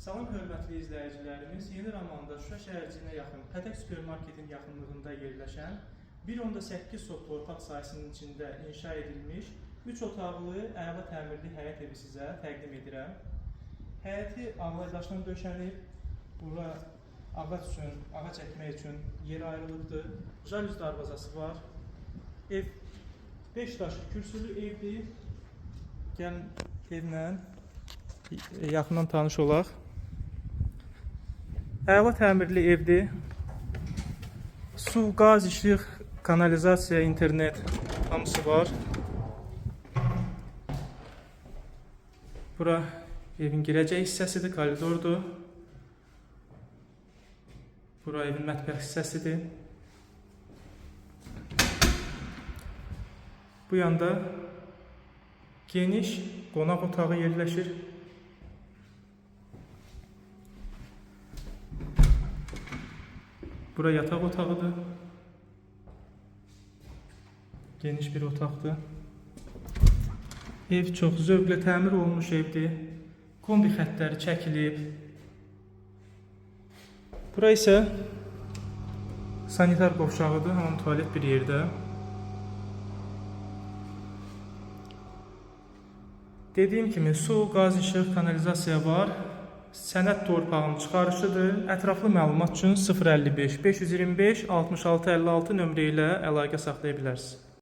Salam hörmətli izləyicilərimiz, Yeni Ramanda Şuşa şəhərciyinə yaxın Pətək Supermarketin yaxınlığında yerləşən 1.8 sot torpaq sahəsinin içində inşa edilmiş 3 otaqlı, əla təmirli həyət evi sizə təqdim edirəm. Həyəti ağac daşdan döşənib, bura ağac əkmək üçün yer ayrılıbdır. Jalüz darvazası var. Ev 5 daşlı kürsülü evdir. Gəlin evlə yaxından tanış olaq. Əla təmirli evdir. Su, qaz, işıq, kanalizasiya, internet hamısı var. Bura evin girəcək hissəsidir, koridordur. Bura evin mətbəx hissəsidir. Bu yanda geniş qonaq otağı yerləşir. Bura yataq otağıdır. Geniş bir otaqdır. Ev çox zövqlə təmir olunmuş evdir. Kombi xəttləri çəkilib. Bura isə sanitar qovşağıdır, hamam tualet bir yerdə. Dediyim kimi su, qaz, işıq, kanalizasiya var. Sənəd torpağının çıxarışıdır. Ətraflı məlumat üçün 055 525 66 56 nömrə ilə əlaqə saxlaya bilərsiniz.